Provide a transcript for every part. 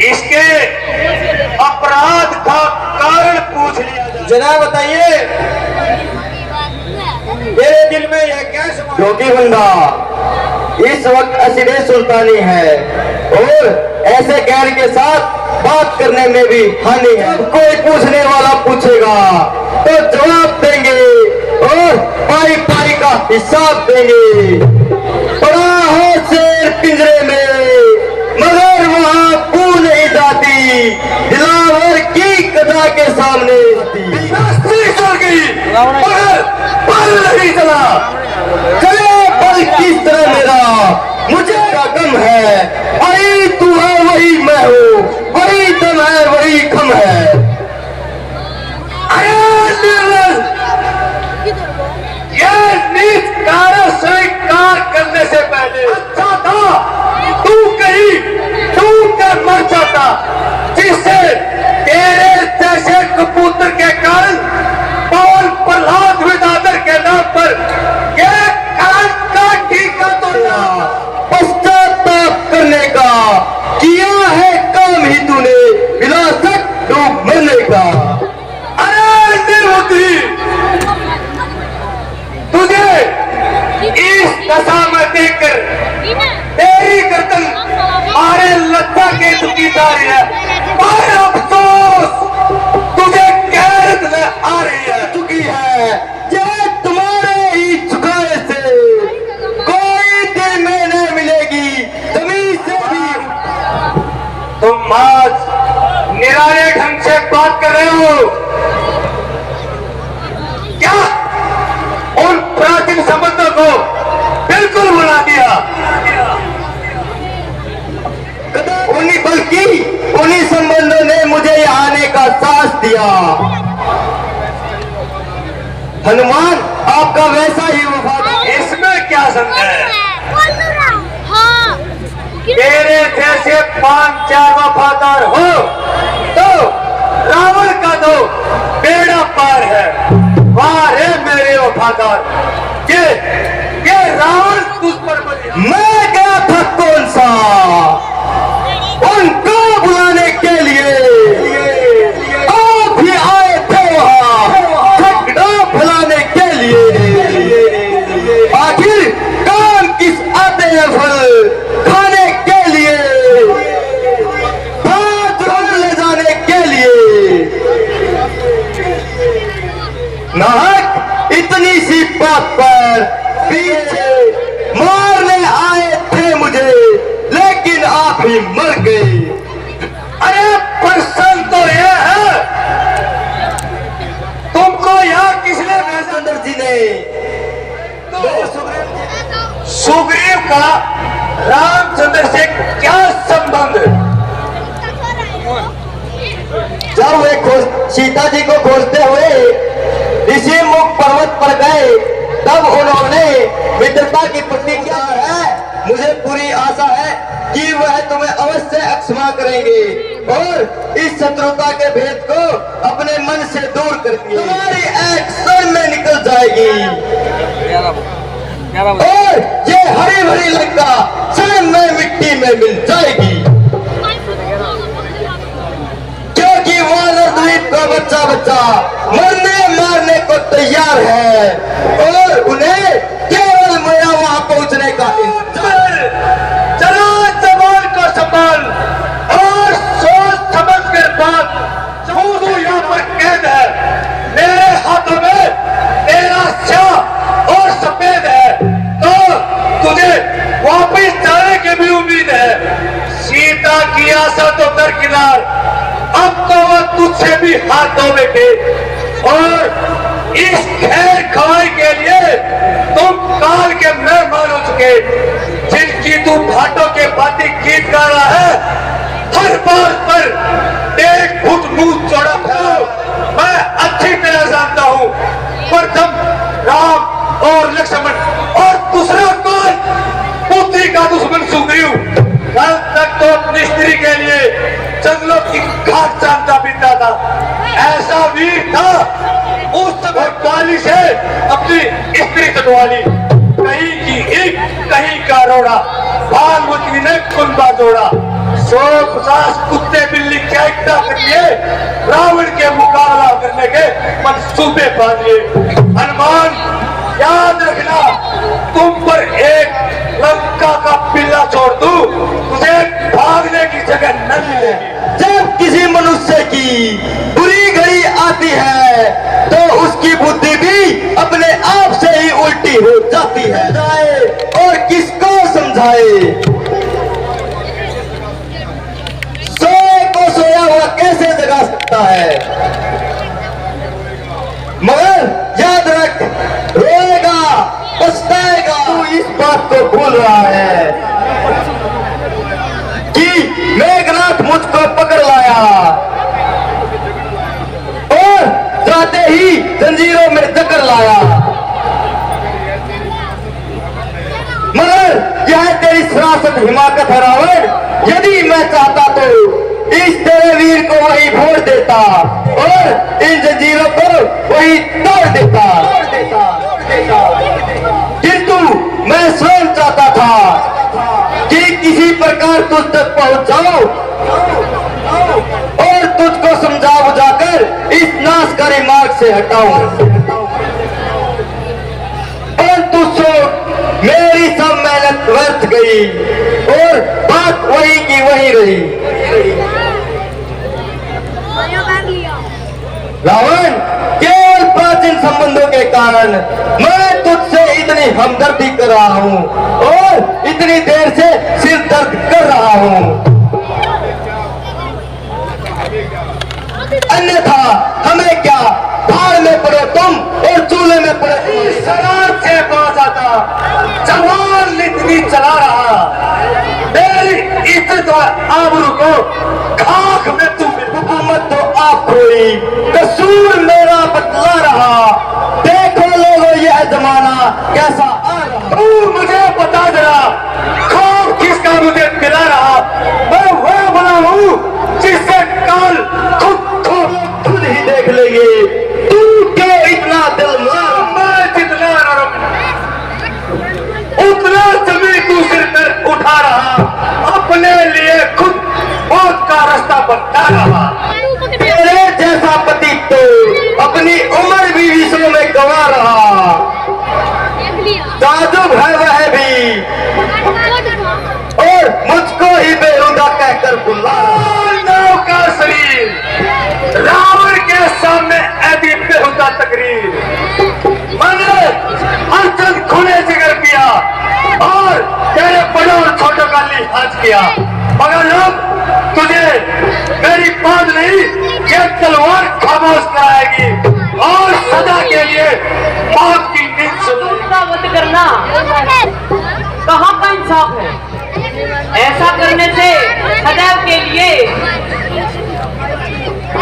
इसके अपराध का कारण पूछ लिया जाए। जनाब बताइए मेरे दिल में यह क्या सवाल? क्योंकि बंदा इस वक्त असीरे सुल्तानी है और ऐसे गैर के साथ बात करने में भी हानि है। कोई पूछने वाला पूछेगा तो जवाब देंगे और पाई पाई का हिसाब देंगे। पड़ा हो शेर पिंजरे में मगर वहां पू नहीं जाती, दिलावर की कदा के सामने चल गई मगर पल नहीं चला। चले पल किस तरह मेरा मुझे क्या गम है, वही तू है वही मैं हूँ, वही दम है वही खम है। यह नीच कार्य स्वीकार करने से पहले अच्छा था तू कहीं डूब कर मर जाता, जिससे तेरे जैसे कबूतर के कारण पवन प्रहलाद विदादर के नाम पर यह कलंक का ठीका तोड़ा। पश्चाताप करने का किया है काम ही तूने, विलासक डूब मरने का। अरे निर्बुद्धि, तुझे इस दशा में देखकर तेरी गर्दन मारे लज्जा के दुखी जा रही है। पर अफसोस तुझे गैरत में आ रही है। चुकी है ये तुम्हारे ही झुकाए से कोई दिल में न मिलेगी जमीन से भी। तुम आज निराले ढंग से बात कर रहे हो क्या? उन प्राचीन संबंधों को बिल्कुल भुला दिया। उन्हीं बल्कि उन्हीं संबंधों ने मुझे यहाँ आने का साहस दिया। हनुमान आपका वैसा ही वफादार। इसमें क्या संदेह है? तेरे जैसे 5-4 वफादार हो तो रावण का तो बेड़ा पार है। वाह रे मेरे वफादार, ये रावण तुझ पर बलिया। मैं गया था कौन सा उनको बुलाने के लिए, आप भी आए थे वहाँ झगड़ा फैलाने के लिए। आखिर काम किस आते हैं फल खाने के लिए, बात ले जाने के लिए। नाहक इतनी सी बात पर पीछे मारने आए थे मुझे, लेकिन आप ही मर गए। अरे प्रश्न तो यह है, तुमको यहाँ किसने भेजा? चंद्र जी ने। सुग्रीव का रामचंद्र से क्या संबंध? जब वे सीता जी को खोजते हुए ऋषि मुख पर्वत पर गए तब उन्होंने मित्रता की प्रतिज्ञा है। मुझे पूरी आशा है कि वह तुम्हें अवश्य क्षमा करेंगे और इस शत्रुता के भेद को अपने मन से दूर करके तुम्हारी एक्शन में निकल जाएगी और ये हरी भरी लंका क्षण में मिट्टी में मिल जाएगी। क्योंकि वानर द्वीप का बच्चा बच्चा मरने मारने को तैयार है और उन्हें केवल मेरा वहां पहुंचने का इंतजार। चलो जवान को संभाल और सोच समझ कर बात। तू यहाँ पर कैद है, मेरे हाथों में तेरा स्याह और सफेद है, तो तुझे वापिस जाने की भी उम्मीद है। सीता की आशा तो दरकिनार, अब तो वह तुझसे भी हाथ धो बैठे और इस खैर खवाई के लिए तुम काल के मेहमान हो चुके, जिनकी तू भाटों के बाती गीत गा रहा है। हर बात पर एक फुट मुंह चौड़ा फैलाओ, मैं अच्छी तरह जानता हूँ। प्रथम राम और लक्ष्मण और दूसरा कौन? पुत्री का दुश्मन सुग्रीव। कल तक तो अपनी स्त्री के लिए जंगलों की घाट चांदा पीता था, ऐसा वीर था उस समय बाली से अपनी स्त्री सटवाली। कहीं की एक कहीं का रोड़ा, भानुमति ने कुंभा जोड़ा। 150 कुत्ते बिल्ली क्या इकट्ठा कर लिए, रावण के मुकाबला करने के मंसूबे बांध लिए। हनुमान याद रखना, तुम पर एक लंका का पिल्ला छोड़ दूं, तुझे भागने की जगह न मिलेगी। जब किसी मनुष्य की बुरी घड़ी आती है तो उसकी बुद्धि भी अपने आप से ही उल्टी हो जाती है। और किसको समझाए, सोए को सोया हुआ कैसे जगा सकता है। मगर याद रख, रोएगा पछताएगा। तू इस बात को भूल रहा है कि मेघनाथ मुझको पकड़ लाया और जाते ही जंजीरों में जकड़ लाया। मगर यह तेरी सरासत हिमाकत है रावण। यदि मैं चाहता तो इस तेरे वीर को वही भोर देता और इन जंजीरों को वही तोड़ देता। किंतु मैं स्वयं चाहता था कि किसी प्रकार तुझ तक पहुंच जाऊं और तुझको समझा बुझाकर इस नाशकारी मार्ग से हटाऊं। परंतु सोच, मेरी सब मेहनत व्यर्थ गई और बात वही की वही रही। रावण, केवल प्राचीन संबंधों के कारण मैं तुझसे इतनी हमदर्दी कर रहा हूं और इतनी देर से सिर दर्द कर रहा हूं। अन्यथा हमें क्या, भाड़ में पड़ो तुम और चूल्हे में पड़े। शराब से बाज आता, जवान इतनी चला रहा, मेरी इज्जत और आबरू को खाक में तुम। हुकूमत तो आप कोई, कसूर मेरा बतला रहा। देखो लोगों यह जमाना कैसा आ रहा। तू मुझे बता जरा, खौफ किसका मुझे मिला रहा। मैं वह बना हूँ जिससे कल खुद ही देख लेंगे तू क्यों इतना दिल मार। मैं जितना नरम उतना जमीन तू सिर पर उठा रहा, अपने लिए खुद मौत का रास्ता बनता रहा। तेरे जैसा पति तो अपनी उम्र भी विश्व में गंवा रहा। ताजुब है वह भी और मुझको ही बेहुदा कहकर बुला। मानव का शरीर रावण के सामने ऐसी बेहुदा तकरीर। मैंने अर्जुन खुले जिगर किया और तेरे बड़ों और छोटों का लिहाज किया, मगर लोग तुझे मेरी बात नहीं, ये तलवार खामोश कराएगी और सदा के लिए मौत की नींद सुनाएगी। का वध करना कहाँ का इंसाफ है। ऐसा करने से सदैव के लिए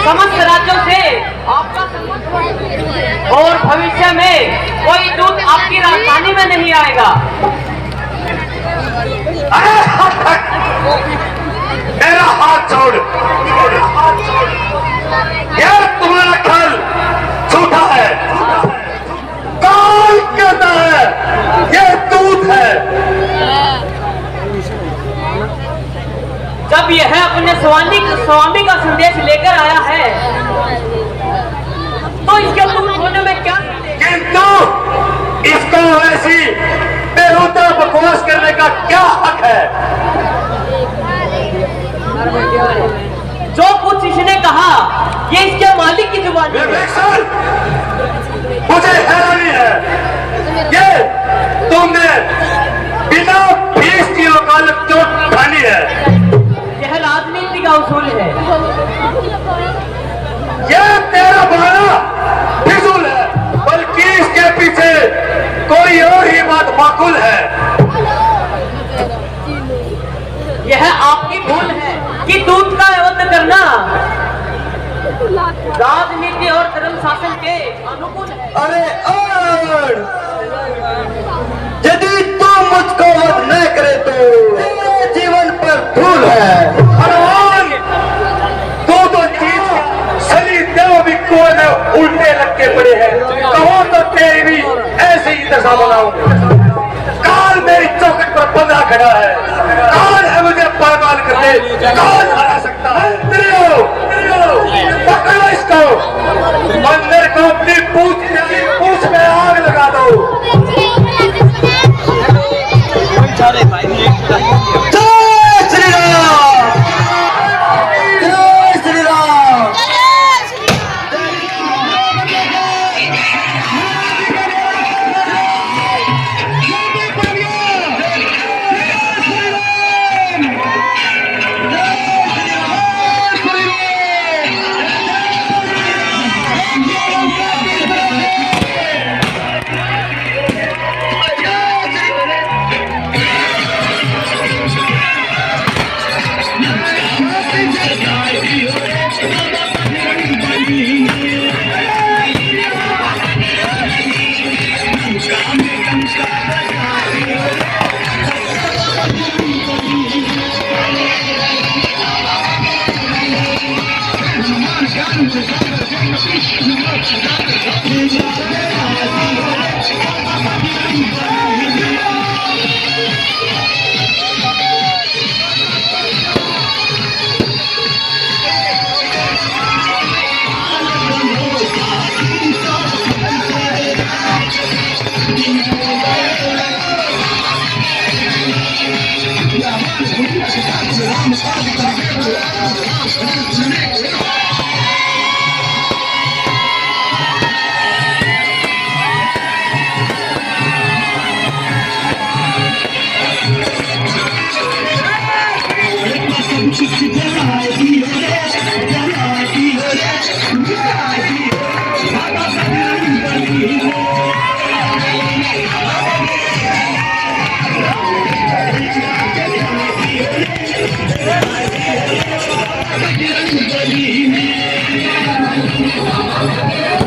समस्त राज्यों से आपका संबंध और भविष्य में कोई दूत आपकी राजधानी में नहीं आएगा। मेरा हाथ छोड़, यह तुम्हारा ख्याल झूठा है, कौन कहता है यह दूत है। जब यह अपने स्वामी का संदेश लेकर आया है तो इसके दूत होने में क्या, किंतु इसको ऐसी बेहुदा बकवास करने का क्या हक है। जो कुछ इसने कहा ये इसके मालिक की जुबान है। मुझे हैरानी है, ये तुमने बिना फीस की वकालत क्यों ठानी है। यह राजनीति का उसूल है। यह तेरा बहाना फिजूल है, बल्कि इसके पीछे कोई और ही बात माकूल है। यह आपकी भूल है कि दूत का वध करना राजनीति और धर्म शासन के अनुकूल है। अरे और यदि तू मुझको वध न करे तो तेरे जीवन पर धूल है। भगवान, दो चीज सली देव भी कुएं में उल्टे लग के पड़े हैं, कहो तो तेरी भी ऐसे ही दशा बनाऊंगा। काल मेरी चौखट पर बंधा खड़ा है, कौन है मुझे पायमाल करने, कौन हरा सकता है? पकड़ो इसको, मंदिर को अपनी पूछ में आग लगा दो। जय श्री राम, जय श्री राम। Thank you.